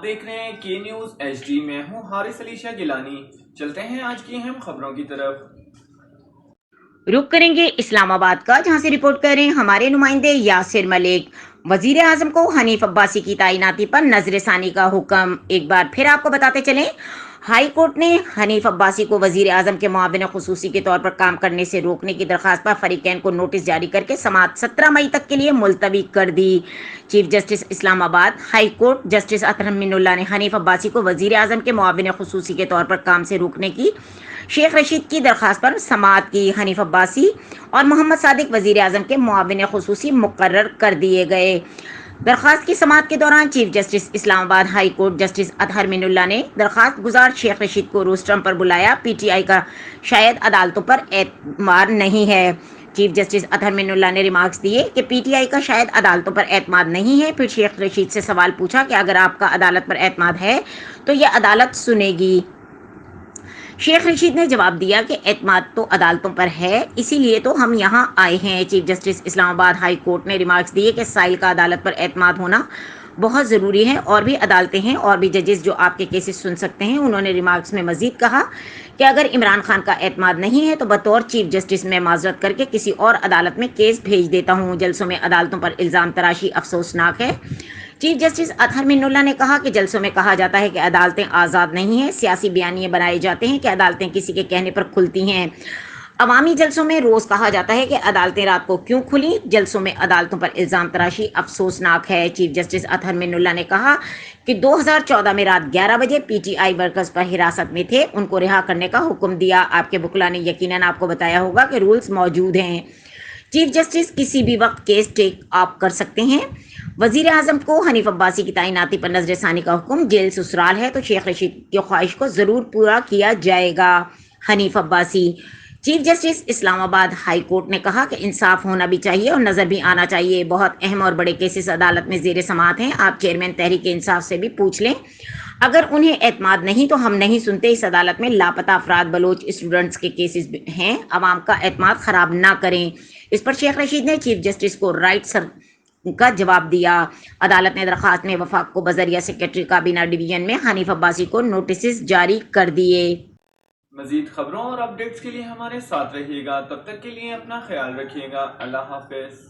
آپ دیکھ رہے ہیں کے نیوز ایچ ڈی. میں ہوں حارث علی شاہ گیلانی. چلتے ہیں آج کی اہم خبروں کی طرف. رخ کریں گے اسلام آباد کا، جہاں سے رپورٹ کر رہے ہیں ہمارے نمائندے یاسر ملک. وزیر اعظم کو حنیف عباسی کی تعیناتی پر نظر ثانی کا حکم. ایک بار پھر آپ کو بتاتے چلیں، ہائی کورٹ نے حنیف عباسی کو وزیر اعظم کے معاون خصوصی کے طور پر کام کرنے سے روکنے کی درخواست پر فریقین کو نوٹس جاری کر کے سماعت 17 مئی تک کے لیے ملتوی کر دی. چیف جسٹس اسلام آباد ہائی کورٹ جسٹس اطہر امین اللہ نے حنیف عباسی کو وزیر اعظم کے معاون خصوصی کے طور پر کام سے روکنے کی شیخ رشید کی درخواست پر سماعت کی. حنیف عباسی اور محمد صادق وزیر اعظم کے معاون خصوصی مقرر کر دیے گئے. درخواست کی سماعت کے دوران چیف جسٹس اسلام آباد ہائی کورٹ جسٹس اطہر امین اللہ نے درخواست گزار شیخ رشید کو روسٹرم پر بلایا. پی ٹی آئی کا شاید عدالتوں پر اعتماد نہیں ہے. چیف جسٹس اطہر امین اللہ نے ریمارکس دیے کہ پی ٹی آئی کا شاید عدالتوں پر اعتماد نہیں ہے. پھر شیخ رشید سے سوال پوچھا کہ اگر آپ کا عدالت پر اعتماد ہے تو یہ عدالت سنے گی. شیخ رشید نے جواب دیا کہ اعتماد تو عدالتوں پر ہے، اسی لیے تو ہم یہاں آئے ہیں. چیف جسٹس اسلام آباد ہائی کورٹ نے ریمارکس دیے کہ سائل کا عدالت پر اعتماد ہونا بہت ضروری ہے، اور بھی عدالتیں ہیں اور بھی ججز جو آپ کے کیسز سن سکتے ہیں. انہوں نے ریمارکس میں مزید کہا کہ اگر عمران خان کا اعتماد نہیں ہے تو بطور چیف جسٹس میں معذرت کر کے کسی اور عدالت میں کیس بھیج دیتا ہوں. جلسوں میں عدالتوں پر الزام تراشی افسوسناک ہے. چیف جسٹس اطہر امین اللہ نے کہا کہ جلسوں میں کہا جاتا ہے کہ عدالتیں آزاد نہیں ہیں، سیاسی بیانیے بنائے جاتے ہیں کہ عدالتیں کسی کے کہنے پر کھلتی ہیں. عوامی جلسوں میں روز کہا جاتا ہے کہ عدالتیں رات کو کیوں کھلی. جلسوں میں عدالتوں پر الزام تراشی افسوسناک ہے. چیف جسٹس اطہر امین اللہ نے کہا کہ 2014 میں رات 11 بجے پی ٹی آئی ورکرز پر حراست میں تھے، ان کو رہا کرنے کا حکم دیا. آپ کے وکلاء نے یقیناً آپ کو بتایا ہوگا کہ رولز موجود ہیں. چیف جسٹس کسی بھی وقت کیس ٹیک آپ کر سکتے ہیں. وزیر اعظم کو حنیف عباسی کی تعیناتی پر نظر ثانی کا حکم. جیل سسرال ہے تو شیخ رشید کی خواہش کو ضرور پورا کیا جائے گا. حنیف عباسی. چیف جسٹس اسلام آباد ہائی کورٹ نے کہا کہ انصاف ہونا بھی چاہیے اور نظر بھی آنا چاہیے. بہت اہم اور بڑے کیسز عدالت میں زیر سماعت ہیں. آپ چیئرمین تحریک انصاف سے بھی پوچھ لیں. اگر انہیں اعتماد نہیں تو ہم نہیں سنتے. اس عدالت میں لاپتہ افراد بلوچ اسٹوڈنٹس کے کیسز ہیں. عوام کا اعتماد خراب نہ کریں. اس پر شیخ رشید نے چیف جسٹس کو رائٹ سر کا جواب دیا. عدالت نے درخواست میں وفاق کو بذریعہ سیکرٹری کابینہ ڈویژن میں حنیف عباسی کو نوٹسز جاری کر دیے. مزید خبروں اور اپڈیٹس کے لیے ہمارے ساتھ رہیے گا. تب تک کے لیے اپنا خیال رکھیے گا. اللہ حافظ.